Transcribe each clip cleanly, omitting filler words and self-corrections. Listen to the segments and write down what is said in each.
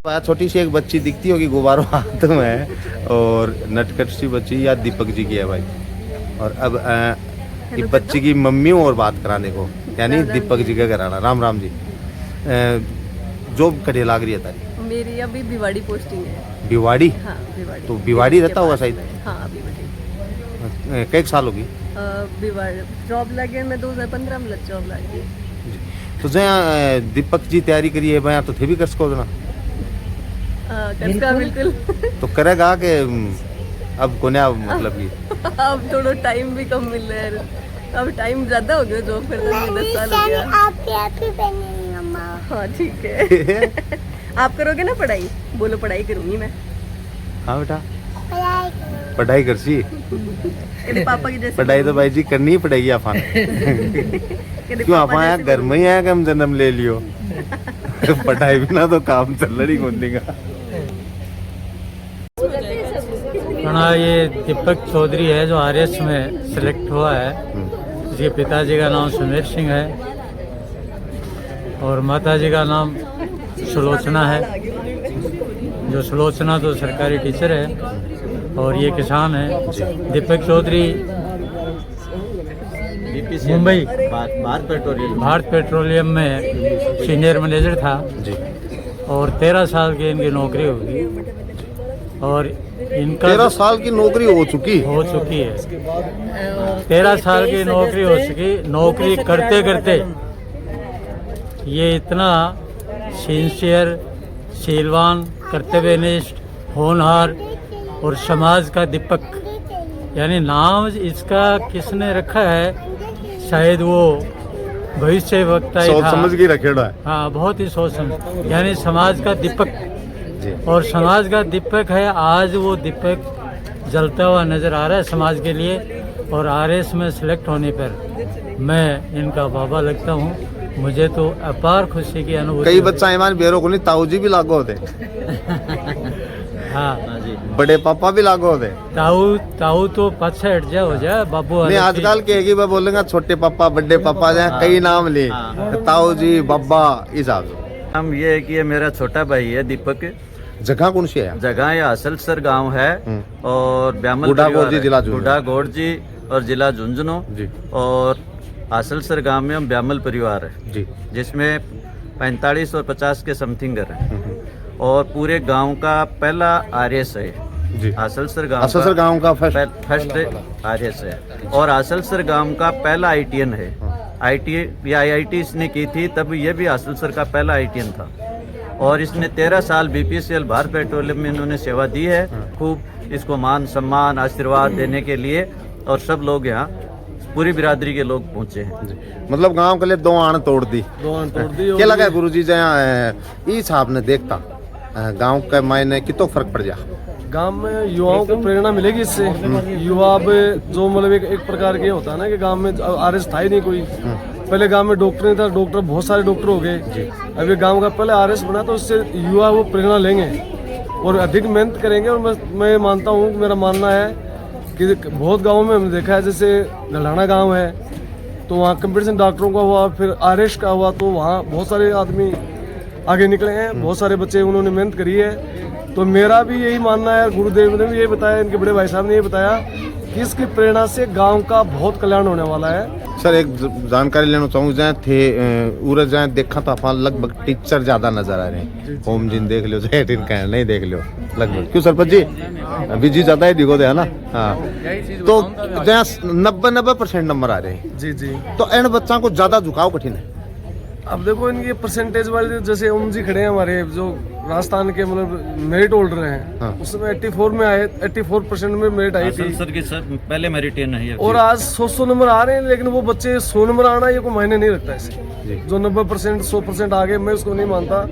छोटी सी एक बच्ची दिखती होगी गुब्बारों हाथ में, और नटखट सी बच्ची या दीपक जी की है भाई। और अब ये बच्ची की मम्मी और बात कराने को, यानी दीपक जी का घराना। राम राम जी। जॉब कटे लाग रही है तारी? मेरी अभी भिवाड़ी पोस्टिंग है। भिवाड़ी? हाँ भिवाड़ी। तो भिवाड़ी रहता होगा शायद? हाँ भिवाड़ी। कई साल होगी? भिवाड़ी जॉब लगे मैं 2015 में जॉब लगी। तो जहाँ दीपक जी तैयारी करी है मैं तो थे भी कर सको ना? करता बिल्कुल। तो करेगा कि अब कोने मतलब कि अब थोड़ा टाइम भी कम मिल रहा है, अब टाइम ज्यादा हो गया जॉब करते हुए, 10 साल हो गया। हाँ ठीक है। आप करोगे ना पढ़ाई? बोलो पढ़ाई करूंगी मैं। हाँ बेटा पढ़ाई कर सी। पापा की जैसे पढ़ाई तो भाई जी करनी ही पड़ेगी आप। क्यों आप आया घर में ही आया कि हम जन्म ले लियो? पढ़ाई बिना तो काम चल रही कौन देगा। ये दीपक चौधरी है जो आरएस में सिलेक्ट हुआ है। इसके पिताजी का नाम सुमेर सिंह है और माताजी का नाम सुलोचना है। जो सुलोचना तो सरकारी टीचर है और ये किसान है। दीपक चौधरी मुंबई भारत पेट्रोलियम में सीनियर मैनेजर था जी। और 13 साल की इनकी नौकरी होगी और इनका 13 साल की नौकरी हो चुकी है। 13 साल की नौकरी हो चुकी। नौकरी करते करते ये इतना सिंसियर, शीलवान, कर्तव्यनिष्ठ, होनहार और समाज का दीपक, यानी नाम इसका किसने रखा है? शायद वो भविष्य वक्ता ही सोच था। समझ के रखेड़ा है। हाँ बहुत ही सोच समझ, यानी समाज का दीपक जी। और समाज का दीपक है। आज वो दीपक जलता हुआ नजर आ रहा है समाज के लिए। और आरएस में सिलेक्ट होने पर मैं इनका बाबा लगता हूँ। मुझे तो अपार खुशी की अनुभूति। कई बच्चा ईमान बेरो को नहीं, ताऊ जी भी लागू होते। हाँ जी, बड़े पापा भी लागू होते। ताऊ तो पाछे हट जा हो जाए बाबू। नहीं आजकल कहेगी मैं बोलेगा छोटे पापा बड़े पापा जाए कई नाम ले, ताऊ जी बाबा हिसाब से। हम ये है कि ये मेरा छोटा भाई है दीपक। जगह कौन सी है? जगह ये असलसर गांव है और ब्यामल गुडागौर जी जिला झुंझुनू। गुडागौर जी और जिला झुंझुनू जी। और असलसर गांव में हम ब्यामल परिवार है जी, जिसमें 45 और 50 के समथिंग घर है और पूरे गांव का पहला आरएस है जी। असलसर गांव का फर्स्ट आरएस है और असलसर गांव का पहला आईटीएन है। आईटी या आईआईटी इसने की थी, तब ये भी असलसर का पहला आईटीएन था और इसने 13 साल बीपीसीएल भारत पेट्रोलियम में इन्होंने सेवा दी है। खूब इसको मान सम्मान आशीर्वाद देने के लिए और सब लोग यहाँ पूरी बिरादरी के लोग पहुँचे हैं। मतलब गांव के लिए दो आन तोड़ दी। क्या लगा गुरुजी जहाँ इस आपने देखता गांव के मायने कितना फर्क पड़ जा? गांव में युवाओं को प्रेरणा मिलेगी इससे। युवा अब जो मतलब एक प्रकार के होता है ना कि गांव में आरएस था ही नहीं कोई। पहले गांव में डॉक्टर नहीं था, डॉक्टर बहुत सारे डॉक्टर हो गए। अभी गांव का पहले आरएस बना तो उससे युवा वो प्रेरणा लेंगे और अधिक मेहनत करेंगे। और मैं मानता हूँ, मेरा मानना है कि बहुत गाँव में हमने देखा है, जैसे गलाना गाँव है तो वहाँ कंपटीशन डॉक्टरों का हुआ, फिर आरएस का हुआ तो वहाँ बहुत सारे आदमी आगे निकले हैं, बहुत सारे बच्चे उन्होंने मेहनत करी है। तो मेरा भी यही मानना है, गुरुदेव ने भी यही बताया, इनके बड़े भाई साहब ने ये बताया कि इसकी प्रेरणा से गांव का बहुत कल्याण होने वाला है। सर एक जानकारी लेना चाहूँगा, जहाँ थे उरे जहाँ देखा तो अपन लगभग टीचर ज्यादा नजर आ रहे हैं। होम जिन देख लो, जैटिन कह नहीं देख लो लगभग। क्यों सरपंच जी अभी जी ज्यादा ही दिखो दे है ना? हाँ तो जहाँ 90% नंबर आ रहे हैं जी जी। तो इन बच्चों को ज्यादा झुकाव कठिन है। अब देखो इनकी परसेंटेज वाले जैसे ओम जी खड़े हैं हमारे, जो राजस्थान के मतलब मेरिट होल्डर हैं। हाँ। उसमें 84 में आए, 84% में मेरिट आई थी असलसर की पहले मेरिटियन है और आज 100 नंबर आ रहे हैं। लेकिन वो बच्चे 100 नंबर आना ये कोई मायने नहीं रखता इससे। जो 90% 100% आ गए, मैं उसको नहीं मानता।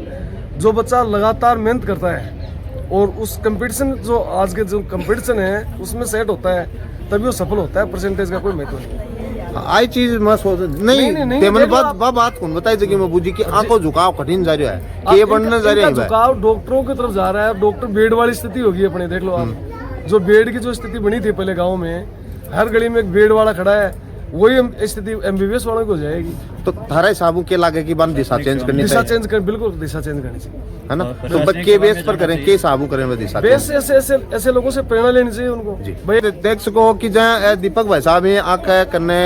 जो बच्चा लगातार मेहनत करता है और उस कंपटीशन, जो आज के जो कंपटीशन है उसमें सेट होता है, तभी वो सफल होता है। परसेंटेज का कोई महत्व नहीं। आई चीज मैं सोच नहीं बात कौन बताई जगह में बूझी कि आंखों झुकाव कठिन जा रहा है, ये बढ़ने जा रहा है। झुकाव डॉक्टरों की तरफ जा रहा है। डॉक्टर बेड वाली स्थिति होगी अपने, देख लो आप। जो बेड की जो स्थिति बनी थी पहले गांव में, हर गली में एक बेड वाला खड़ा है। वही स्थिति MBBS वालों की हो जाएगी। तो थारा हिसाबों के लागे की बात दिशा चेंज करनी दिशा चाहिए, चेंज कर, बिल्कुल दिशा चेंज करनी चाहिए, है ना। तो बच्चे बेस पर करें के हिसाबों करें वो दिशा बेस से ऐसे लोगों से प्रेरणा लेनी चाहिए उनको। जी भाई देख सको कि जहाँ दीपक भाई साहब हैं आके करने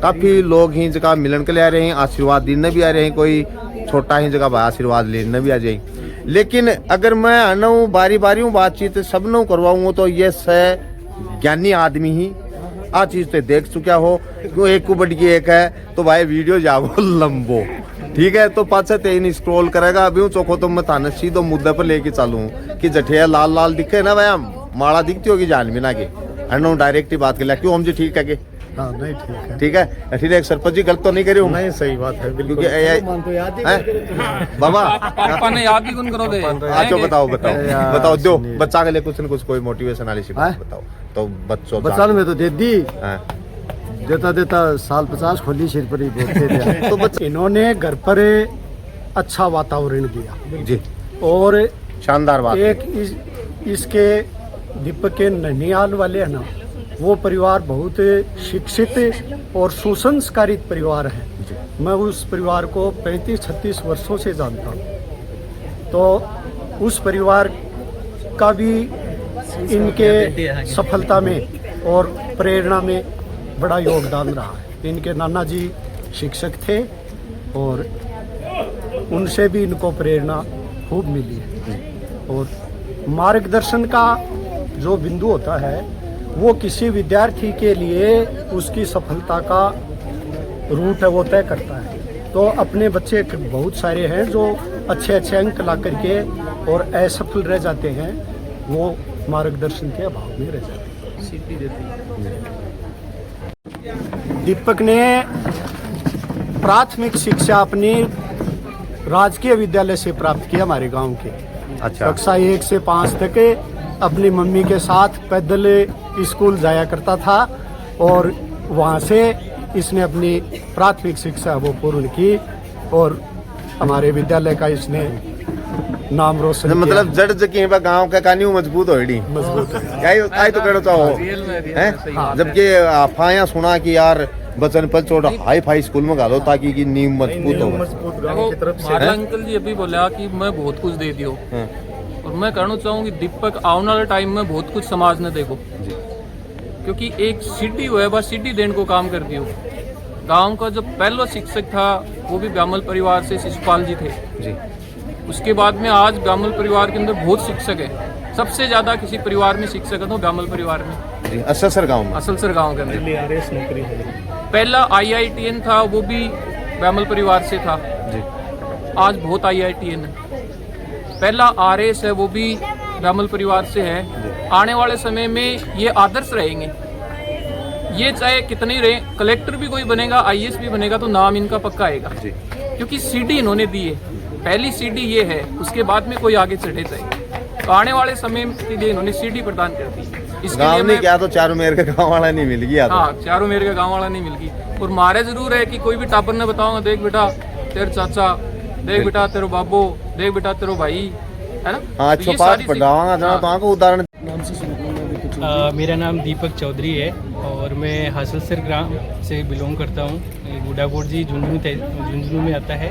काफी लोग ही जगह मिलन के लिए आ रहे हैं, आशीर्वाद देने भी आ रहे हैं, कोई छोटा ही जगह भाई आशीर्वाद लेने भी आ जाए। लेकिन अगर मैं आना हूँ बारी बारी हूँ बातचीत सब न करवाऊंगा तो ये ज्ञानी आदमी ही आ चीज तो देख चुका हो क्यों एक को बढ़ एक है तो भाई वीडियो जाओ लंबो, ठीक है। तो पाछे तेन स्क्रॉल करेगा अभी चौको तो मैं थाने सीधो मुद्दे पर लेके चालू कि जठिया लाल लाल दिखे ना भाई माड़ा दिखती होगी जान में ना के अनु डायरेक्ट ही बात कर लिया क्यों हम जी ठीक है कि हाँ नहीं ठीक है, ठीक है। ठीक है सरपंच जी गलत तो नहीं करी हूँ नहीं सही बात है बिल्कुल। बाबा पापा ने याद ही कौन करो दे अच्छा बताओ बताओ दो बच्चा के लिए कुछ न कुछ कोई मोटिवेशन वाली सी बात बताओ तो बच्चों बच्चों में तो दे दी, हाँ। देता देता साल 50 खोली सिर पर ही बोलते थे। तो बच्चे इन्होंने घर पर अच्छा वातावरण दिया जी और शानदार बात एक इसके दीपक के ननिहाल वाले है ना वो परिवार बहुत शिक्षित और सुसंस्कारित परिवार है। मैं उस परिवार को 35-36 वर्षों से जानता हूँ, तो उस परिवार का भी इनके सफलता में और प्रेरणा में बड़ा योगदान रहा है। इनके नाना जी शिक्षक थे और उनसे भी इनको प्रेरणा खूब मिली है। और मार्गदर्शन का जो बिंदु होता है वो किसी विद्यार्थी के लिए उसकी सफलता का रूट है वो तय करता है। तो अपने बच्चे बहुत सारे हैं जो अच्छे अच्छे अंक ला करके और असफल रह जाते हैं, वो मार्गदर्शन के अभाव में रह जाते हैं। दीपक ने प्राथमिक शिक्षा अपनी राजकीय विद्यालय से प्राप्त किया हमारे गांव के। अच्छा कक्षा 1 से 5 तक अपनी मम्मी के साथ पैदल स्कूल जाया करता था और वहाँ से इसने अपनी प्राथमिक शिक्षा वो पूर्ण की और हमारे विद्यालय का इसने नाम रोशन मतलब जड़ जकी गांव का कहानी मजबूत हो मजबूत आई तो कहना चाहो हैं जबकि अफवाहें सुना कि यार बचन पर छोड़ हाई फाई स्कूल में डालो ताकि की नींव मजबूत हो। माता अंकल जी अभी बोला कि मैं बहुत कुछ दे दियो और मैं कहना चाहूँ दीपक आने वाले टाइम में बहुत कुछ समाज ने देखो क्योंकि एक सिटी हुआ है बस सिटी देने को काम कर दियो। गांव का जो पहला शिक्षक था वो भी ब्राह्मण परिवार से शिशुपाल जी थे जी। उसके बाद में आज ब्राह्मण परिवार के अंदर बहुत शिक्षक है, सबसे ज्यादा किसी परिवार में शिक्षक है तो ब्राह्मण परिवार में असलसर गांव के अंदर। पहला IITN था वो भी ब्राह्मण परिवार से था जी। आज बहुत IITN है। पहला RS है वो भी ब्राह्मण परिवार से है। आने वाले समय में ये आदर्श रहेंगे, ये चाहे कितने ही रहे, कलेक्टर भी कोई बनेगा IAS भी बनेगा तो नाम इनका पक्का आएगा क्योंकि CD इन्होंने दी है, पहली CD ये है, उसके बाद में कोई आगे चढ़े जाए तो आने वाले समय के लिए इन्होंने CD प्रदान कर दी। गाँव में क्या तो चारों मेर का गाँव वाला नहीं मिल गया, हाँ चारों मेर का गाँव वाला नहीं मिल गई। और मारे जरूर है कि कोई भी टापर ने बताऊंगा देख बेटा तेरे चाचा, देख बेटा तेरे बाबू, देख बेटा तेरे भाई, है ना। हाँ तो उदाहरण। मेरा नाम दीपक चौधरी है और मैं हासलसर ग्राम से बिलोंग करता हूँ। गुडाकोट जी झुंझुनू में आता है।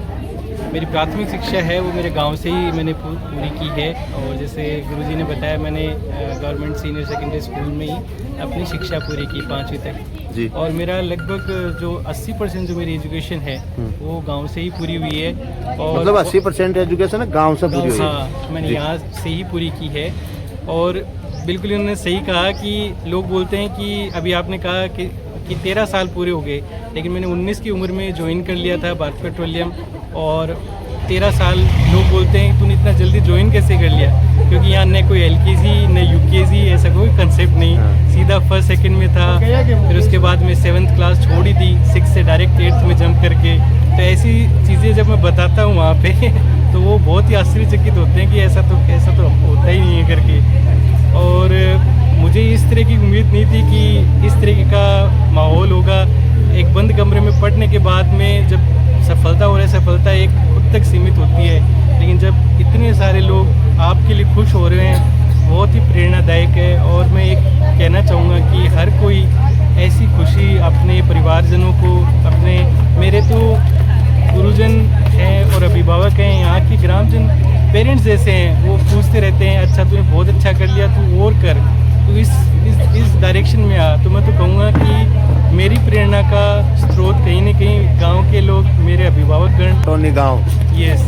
मेरी प्राथमिक शिक्षा है वो मेरे गांव से ही मैंने पूरी की है और जैसे गुरुजी ने बताया मैंने गवर्नमेंट सीनियर सेकेंडरी स्कूल में ही अपनी शिक्षा पूरी की 5वीं तक जी। और मेरा लगभग जो 80% जो मेरी एजुकेशन है वो गांव से ही पूरी हुई है। और मतलब 80% एजुकेशन है गांव से पूरी हुई है? हाँ मैंने यहाँ से ही पूरी की है। और बिल्कुल उन्होंने सही कहा कि लोग बोलते हैं कि अभी आपने कहा कि 13 साल पूरे हो गए, लेकिन मैंने 19 की उम्र में ज्वाइन कर लिया था भारत पेट्रोलियम और 13 साल लोग बोलते हैं तूने इतना जल्दी ज्वाइन कैसे कर लिया, क्योंकि यहाँ न कोई LKG न UKG ऐसा कोई कंसेप्ट नहीं, सीधा फर्स्ट सेकंड में था। फिर उसके बाद में 7th क्लास छोड़ी थी, 6 से डायरेक्ट 8th में जंप करके। तो ऐसी चीज़ें जब मैं बताता हूँ वहाँ पे तो वो बहुत ही आश्चर्यचकित होते हैं कि ऐसा तो होता ही नहीं है करके। और मुझे इस तरह की उम्मीद नहीं थी कि इस तरह का माहौल होगा। एक बंद कमरे में पढ़ने के बाद में जब सफलता हो रही है, सफलता एक खुद तक सीमित होती है, लेकिन जब इतने सारे लोग आपके लिए खुश हो रहे हैं बहुत ही प्रेरणादायक है। और मैं एक कहना चाहूँगा कि हर कोई ऐसी खुशी अपने परिवारजनों को, अपने मेरे तो गुरुजन हैं और अभिभावक हैं, यहाँ के ग्रामजन पेरेंट्स जैसे हैं, वो पूछते रहते हैं अच्छा तूने बहुत अच्छा कर लिया, तू और कर, तो इस डायरेक्शन में आ। तो मैं तो कहूँगा कि मेरी प्रेरणा का स्रोत कहीं ना कहीं गांव के लोग, मेरे अभिभावकगण, टोनी गाँव, यस,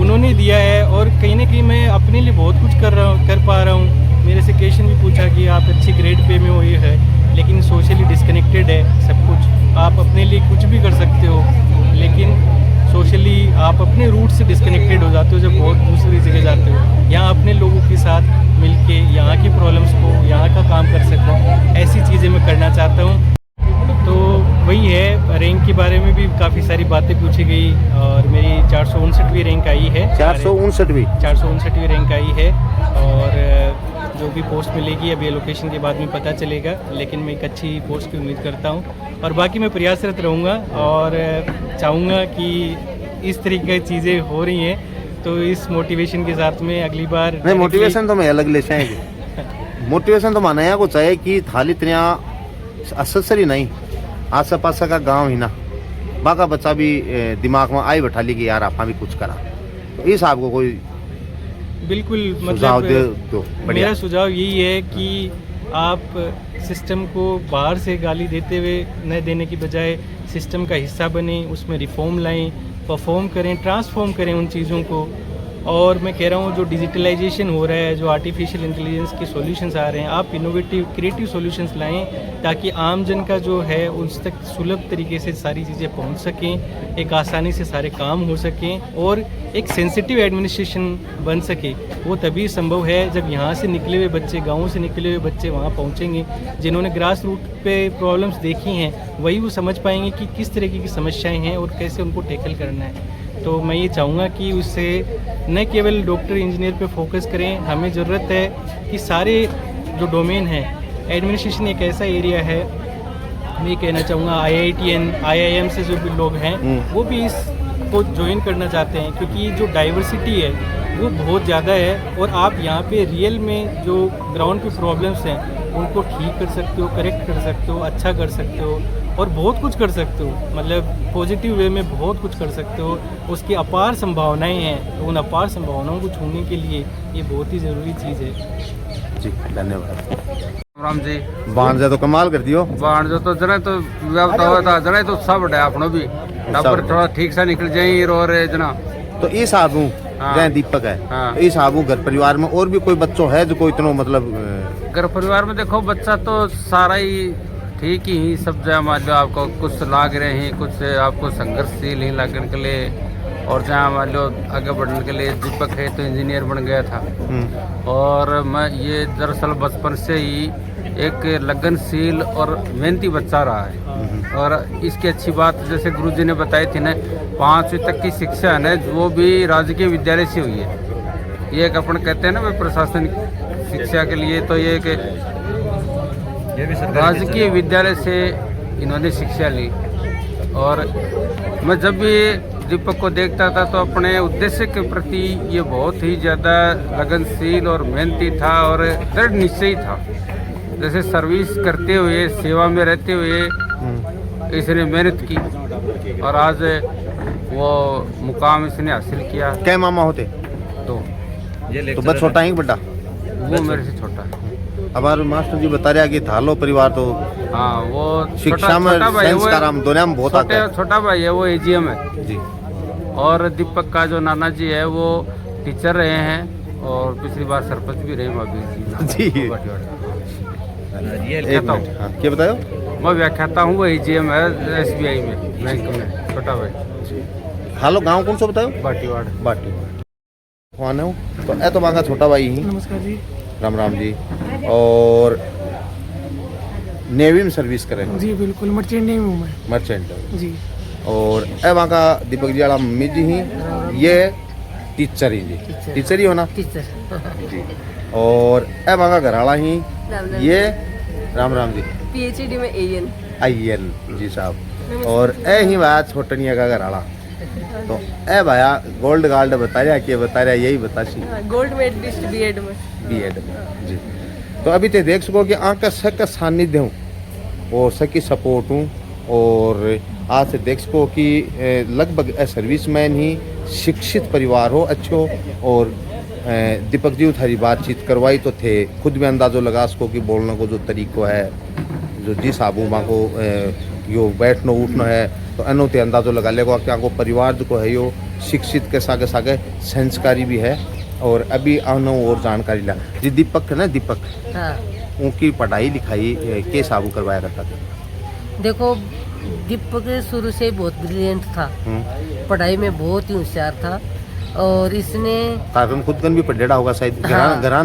उन्होंने दिया है। और कहीं ना कहीं मैं अपने लिए बहुत कुछ कर पा रहा हूँ। मेरे से क्वेश्चन भी पूछा कि आप अच्छे ग्रेड पे में हो, ये है, लेकिन सोशली डिस्कनेक्टेड है सब कुछ। आप अपने लिए कुछ भी कर सकते हो, लेकिन सोशली आप अपने रूट से डिस्कनेक्टेड हो जाते हो जब बहुत दूसरी जगह जाते हो। यहाँ अपने लोगों के साथ मिलके यहाँ की प्रॉब्लम्स को, यहाँ का काम कर सकूँ, ऐसी चीज़ें मैं करना चाहता हूँ। तो वही है, रैंक के बारे में भी काफ़ी सारी बातें पूछी गई और मेरी 459वीं रैंक आई है। 459वीं रैंक आई है और जो भी पोस्ट मिलेगी अभी एलोकेशन के बाद में पता चलेगा, लेकिन मैं एक अच्छी पोस्ट की उम्मीद करता हूँ और बाकी मैं प्रयासरत रहूँगा और चाहूँगा कि इस तरीके की चीज़ें हो रही हैं तो इस मोटिवेशन के साथ में अगली बार नहीं, मोटिवेशन तो मैं अलग ले चाहेंगे। मोटिवेशन तो माना को चाहे कि थाली इतना असर नहीं, आस पास का गांव ही ना, बाका बच्चा भी दिमाग में आई बैठा ली कि यार आपा भी कुछ करा, तो इस आपको कोई बिल्कुल सुझाव दे दो। मेरा सुझाव यही है कि आप सिस्टम को बाहर से गाली देते हुए न देने की बजाय सिस्टम का हिस्सा बने, उसमें रिफॉर्म लाएं, परफॉर्म करें, ट्रांसफॉर्म करें उन चीज़ों को। और मैं कह रहा हूँ जो डिजिटलाइजेशन हो रहा है, जो आर्टिफिशियल इंटेलिजेंस के सॉल्यूशंस आ रहे हैं, आप इनोवेटिव क्रिएटिव सॉल्यूशंस लाएं ताकि आम जन का जो है उस तक सुलभ तरीके से सारी चीज़ें पहुँच सकें, एक आसानी से सारे काम हो सकें और एक सेंसिटिव एडमिनिस्ट्रेशन बन सके। वो तभी संभव है जब यहाँ से निकले हुए बच्चे, गाँव से निकले हुए बच्चे वहाँ पहुँचेंगे, जिन्होंने ग्रास रूट पे प्रॉब्लम्स देखी हैं, वही वो समझ पाएंगे कि किस तरीके की समस्याएँ हैं और कैसे उनको टैकल करना है। तो मैं ये चाहूँगा कि उससे न केवल डॉक्टर इंजीनियर पे फोकस करें, हमें ज़रूरत है कि सारे जो डोमेन हैं, एडमिनिस्ट्रेशन एक ऐसा एरिया है, मैं कहना चाहूँगा IITN IIM से जो भी लोग हैं वो भी इसको ज्वाइन करना चाहते हैं, क्योंकि जो डाइवर्सिटी है वो बहुत ज़्यादा है और आप यहाँ पे रियल में जो ग्राउंड पे प्रॉब्लम्स हैं उनको ठीक कर सकते हो, करेक्ट कर सकते हो, अच्छा कर सकते हो और बहुत कुछ कर सकते हो, मतलब पॉजिटिव वे में बहुत कुछ कर सकते हो। उसकी अपार संभावनाएं हैं, तो उन अपार संभावनाओं को छूने के लिए ये बहुत ही ज़रूरी चीज़ है। जी धन्यवाद। राम जी बाण तो कमाल कर दियो, बाण जो तो जरा तो व्यवस्था जरा तो सब है अपनो भी टब्बर थोड़ा ठीक से निकल जाए और जना। तो इस आबू जहाँ दीपक है, तो इस आबू घर परिवार में और भी कोई बच्चों है जो कोई इतना मतलब घर परिवार में देखो बच्चा तो सारा ही ठीक ही सब जहाँ मान लो आपको कुछ लाग रहे हैं, कुछ आपको संघर्षशील ही लगने के लिए, और जहाँ मान लो आगे बढ़ने के लिए दीपक है तो इंजीनियर बन गया था। और मैं ये दरअसल बचपन से ही एक लगनशील और मेहनती बच्चा रहा है। और इसकी अच्छी बात जैसे गुरुजी ने बताई थी ना, 5वीं तक की शिक्षा है ना वो भी राजकीय विद्यालय से हुई है। ये एक अपन कहते हैं ना प्रशासनिक शिक्षा के लिए, तो ये एक राजकीय विद्यालय से इन्होंने शिक्षा ली। और मैं जब भी दीपक को देखता था तो अपने उद्देश्य के प्रति ये बहुत ही ज़्यादा लगनशील और मेहनती था और दृढ़ निश्चयी था। जैसे सर्विस करते हुए, सेवा में रहते हुए इसने मेहनत की और आज वो मुकाम इसने हासिल किया। क्या मामा होते? तो बस छोटा ही बड़ा? वो मेरे से छोटा है। हमारे मास्टर जी बता रहा कि थालो परिवार तो हाँ वो शिक्षा में संस्कार दुनिया में बहुत आता है। छोटा भाई है वो AGM है जी। और दीपक का जो नाना जी है वो टीचर रहे हैं और पिछली बार सरपंच भी रहे महावीर जी। एक मिनट, हाँ, क्या बताओ? मैं व्याख्याता हूँ, वो AGM है SBI में बैंक में, छोटा भाई। हालो गांव कौन सा बताओ? बाटीवाड़। खाने हो तो ए तो मांगा छोटा भाई ही। नमस्कार जी। राम राम जी। और नेवी में सर्विस करें? जी बिल्कुल, मर्चेंट नेवी हूँ मैं। मर्चेंट जी। और ए वहाँ का दीपक जी वाला मम्मी जी ही, ये टीचर ही जी, टीचर ही हो ना? टीचर जी। और ए वहाँ का घर वाला ही, ये राम राम जी, PhD में AN जी साहब। और ए ही भाया छोटनिया का घर वाला, तो ए भाया गोल्ड गार्ड बता रहा यही बता सी गोल्ड मेडलिस्ट B.Ed में जी। तो अभी ते देख सको कि आँख का सक सानिध्य हूँ और सबकी सपोर्ट हूँ। और आज से देख सको कि लगभग सर्विसमैन ही शिक्षित परिवार हो अच्छो। और दीपक जी थारी बातचीत करवाई तो थे खुद भी अंदाज़ो लगा सको कि बोलने को जो तरीको है, जो जिस आबू माँ को यो बैठना उठना है, तो अनो ते अंदाज़ो लगा लेगा कि आपको परिवार जो है यो शिक्षित के सागे सागे संस्कारी भी है। और अभी आना और जानकारी ला जी दीपक है ना, दीपक हाँ। उनकी पढ़ाई लिखाई के साबू करवाया करता था? देखो दीपक शुरू से ही बहुत ब्रिलियंट था, पढ़ाई में बहुत ही होशियार था। और इसने ताकन खुद कन भी पढ़ेड़ा होगा शायद। हाँ, घरा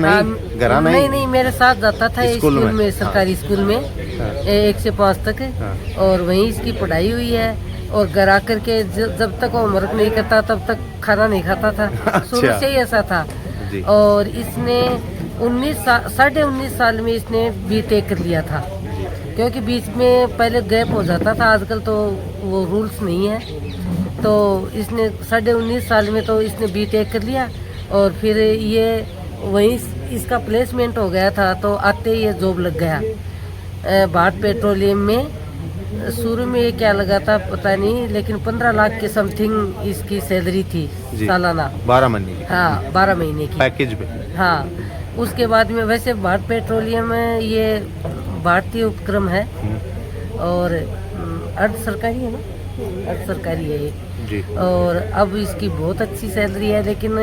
नहीं मेरे साथ जाता था स्कूल में, सरकारी स्कूल में 1 से 5 तक। और वहीं इसकी पढ़ाई हुई है। और घर आकर के जब तक वो होमवर्क नहीं करता तब तक खाना नहीं खाता था। शुरू से ही ऐसा था। और इसने 19 साल में इसने बीटेक कर लिया था, क्योंकि बीच में पहले गैप हो जाता था, आजकल तो वो रूल्स नहीं है। तो इसने 19.5 साल में तो इसने बीटेक कर लिया। और फिर ये वहीं इसका प्लेसमेंट हो गया था, तो आते ही ये जॉब लग गया भारत पेट्रोलियम में। शुरू में ये क्या लगा था पता नहीं, लेकिन 15 लाख के समथिंग इसकी सैलरी थी सालाना, 12 महीने की। हाँ, 12 महीने की पैकेज पे। हाँ। उसके बाद में वैसे भारत पेट्रोलियम में ये भारतीय उपक्रम है और अर्ध सरकारी है ना, अर्ध सरकारी है ये जी। और अब इसकी बहुत अच्छी सैलरी है। लेकिन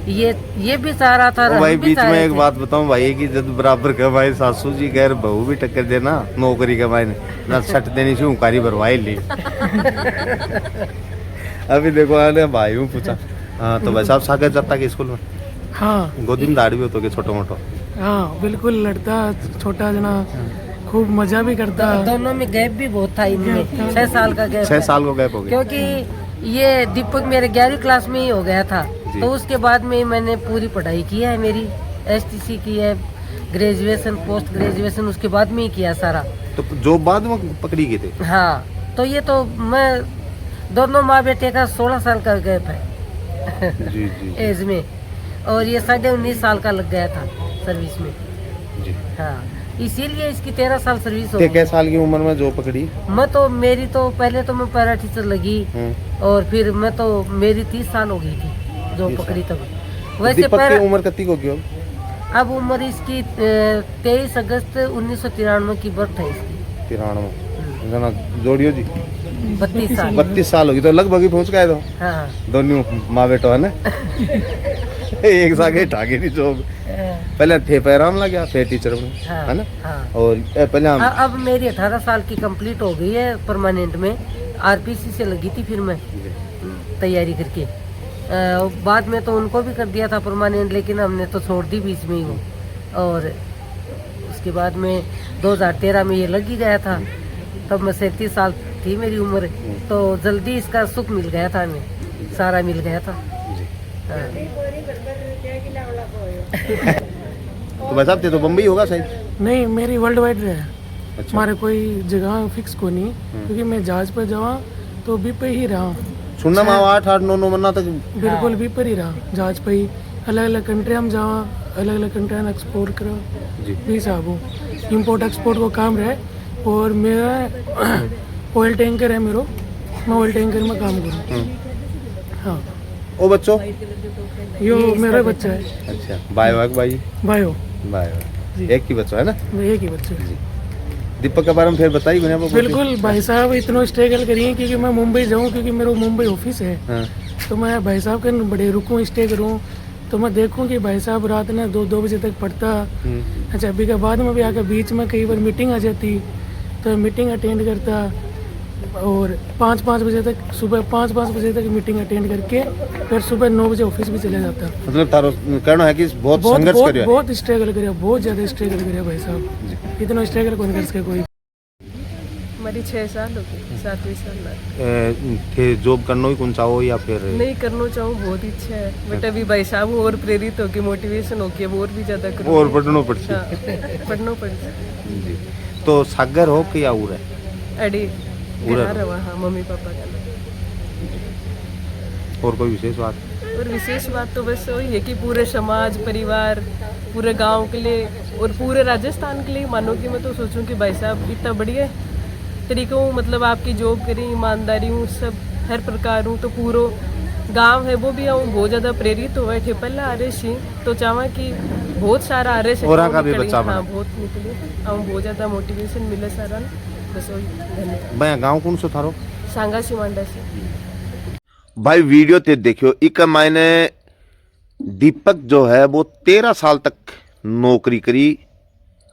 ये भी चाह रहा था भाई बीच में एक बात बताऊं भाई की जब बराबर का भाई सासू जी गैर बहू भी टक्कर देना नौकरी का भाई ना छट देनी से उकारी भरवाई ली। अभी देखो आने भाई हूँ पूछा। हाँ तो भाई साहब सागर जाता के स्कूल में? हाँ, गोदी में दाढ़ी भी होतो के छोटो मोटो? हाँ बिल्कुल, लड़ता छोटा जना, खूब मजा भी करता। दोनों में गैप भी बहुत था इनमें, 6 साल का गैप। 6 साल को गैप हो गया, क्योंकि ये दीपक मेरे 11वीं क्लास में ही हो गया था। तो उसके बाद में मैंने पूरी पढ़ाई की है, मेरी STC की है, ग्रेजुएशन पोस्ट ग्रेजुएशन उसके बाद में ही किया सारा। तो जो बाद में पकड़ी गए थे? हाँ, तो ये तो मैं दोनों माँ बेटे का 16 साल का गैप है जी, जी। एज में। और ये 19.5 साल का लग गया था सर्विस में जी। हाँ, इसीलिए इसकी 13 साल सर्विस हो गई। गई। किस साल की उम्र में जो पकड़ी? मैं तो मेरी तो पहले तो मैं पैरा टीचर लगी और फिर मैं तो मेरी 30 साल हो गई थी जो पकड़ी तब। वैसे दीपक की उम्र कितनी हो गई अब उम्र इसकी 23 अगस्त 1993 की बर्थ है इसकी। 93 जना जोड़ियो जी 32 साल। 32 साल होगी तो लगभग ही पहुंच गए। तो हाँ, दोनों माँ बेटो है ना। एक सागे ठाके नहीं जॉब पहले थे पैराम लग गया फिर टीचर में है ना। हाँ। और पहले अब मेरी 18 साल की कंप्लीट हो गई है परमानेंट में। RPC से लगी थी फिर मैं तैयारी करके। बाद में तो उनको भी कर दिया था परमानेंट, लेकिन हमने तो छोड़ दी बीच में ही वो। और उसके बाद में 2013 में ये लग ही गया था, तब मैं 37 साल थी मेरी उम्र। तो जल्दी इसका सुख मिल गया था, हमें सारा मिल गया था। तो भाई साहब तो बम्बई होगा शायद? नहीं, मेरी वर्ल्ड वाइड है। अच्छा। हमारे कोई जगह फिक्स को नहीं, क्योंकि मैं जहाज पर जावा तो भी पे ही रहा। सुनना में 8-9 महीना तक बिल्कुल भी पर ही रहा, जहाज पे ही। अलग अलग कंट्री हम जावा, अलग अलग कंट्री में एक्सपोर्ट करो भी साहब हो। इम्पोर्ट एक्सपोर्ट को काम रहे। और मेरा ऑयल टैंकर है मेरो, मैं ऑयल टैंकर में काम करूँ। हाँ। ओ बच्चों यो मेरा बच्चा है। अच्छा, भाई भाई हो एक ही बच्चा है ना? एक ही बच्चा है। दीपक के बारे में फिर बताइए। बिल्कुल भाई साहब, इतना स्ट्रगल करिए क्योंकि मैं मुंबई जाऊँ, क्योंकि मेरा मुंबई ऑफिस है। हाँ। तो मैं भाई साहब के बड़े रुकूँ, स्टे करूँ, तो मैं देखूँ कि भाई साहब रात में 2 बजे तक पढ़ता। अच्छा, अभी के बाद में भी आकर बीच में कई बार मीटिंग आ जाती तो मीटिंग अटेंड करता। और 5 बजे तक, सुबह 5 बजे तक मीटिंग अटेंड करके फिर सुबह 9 बजे ऑफिस भी चले जाता। मतलब तारो कहना है कि बहुत संघर्ष करियो, बहुत स्ट्रगल करिया, बहुत ज़्यादा स्ट्रगल करिया भाई साहब। इतना स्ट्रगल कौन कर सके कोई। हमारी 6 साल हो गई, 7वीं साल के जॉब करना ही कौन चाहो या फिर नहीं करना चाहूँ, बहुत इच्छा है। बट अभी भाई साहब और प्रेरित हो के मोटिवेशन हो के वो और भी ज़्यादा करूँ और पढ़ना पड़ता। पढ़ना पड़ता। तो सागर हो कि या उर है? अड़ी बिहार है वहाँ, मम्मी पापा का। और कोई विशेष बात? और विशेष बात तो बस वही है कि पूरे समाज, परिवार, पूरे गांव के लिए और पूरे राजस्थान के लिए मानो कि मैं तो सोचूं कि भाई साहब इतना बढ़िया तरीकों मतलब आपकी जॉब करी, ईमानदारी हूँ, सब हर प्रकार हूँ, तो पूरा गांव है वो भी हम बहुत ज़्यादा प्रेरित हुए थे पहला आ रहे सी तो चाहवा कि बहुत सारा आ रहे और का भी बच्चा बना। हाँ बहुत निकले हम बहुत ज़्यादा मोटिवेशन मिले सारा बस वही धन्यवाद। मैं गांव कौन सो थारो? सांगा सिमांडा से। भाई वीडियो ते देखियो इक मैंने दीपक जो है वो 13 साल तक नौकरी करी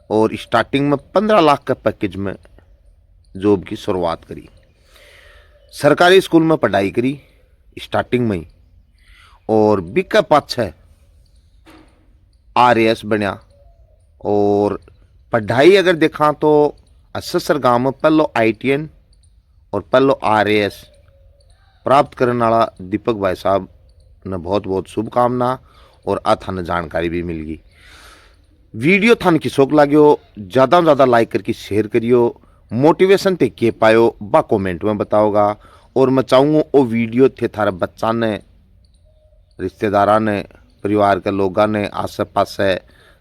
और स्टार्टिंग में 15 लाख का पैकेज में जॉब की शुरुआत करी। सरकारी स्कूल में पढ़ाई करी स्टार्टिंग में ही और बिका पाछे RAS बनया और पढ़ाई अगर देखा तो अससर गांव में पहलो ITN और पहलो RAS प्राप्त करने वाला दीपक भाई साहब ने बहुत बहुत शुभकामना और थाने जानकारी भी मिल गई। वीडियो थान की शौक लाग्यो ज़्यादा से ज़्यादा लाइक करके शेयर करियो, मोटिवेशन ते के पायो बा कमेंट में बताओगा और मैं चाहूँगा वो वीडियो थे थारे बच्चा ने, रिश्तेदारा ने, परिवार के लोगों ने, आसे पास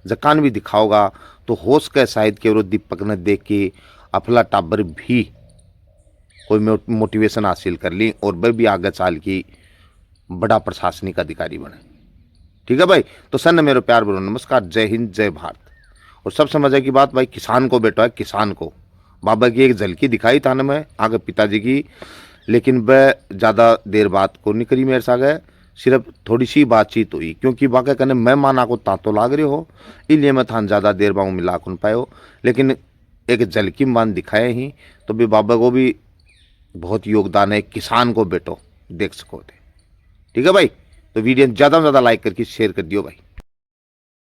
जकान भी दिखाओगा तो होश के शायद के दीपक ने देख के अपना टाबर भी कोई मोटिवेशन हासिल कर ली और वह भी आगे चाल की बड़ा प्रशासनिक अधिकारी बने। ठीक है भाई, तो सर ने मेरे प्यार बोलो नमस्कार, जय हिंद, जय भारत। और सबसे मजे की बात भाई किसान को बेटा है, किसान को बाबा की एक झलकी दिखाई थाने में आगे पिताजी की, लेकिन वह ज़्यादा देर बात को नहीं करी मेरे साथ गए, सिर्फ थोड़ी सी बातचीत हुई क्योंकि बाकी कहने मैं माना को तांतो लाग रहे हो इसलिए मैं थान ज़्यादा देर बाहू मिला कौन पायो, लेकिन एक झलकी मान दिखाए ही तो भी बाबा को भी बहुत योगदान है किसान को बेटो देख सको थे। ठीक है भाई, तो वीडियो ज़्यादा से ज़्यादा लाइक करके शेयर कर दियो भाई।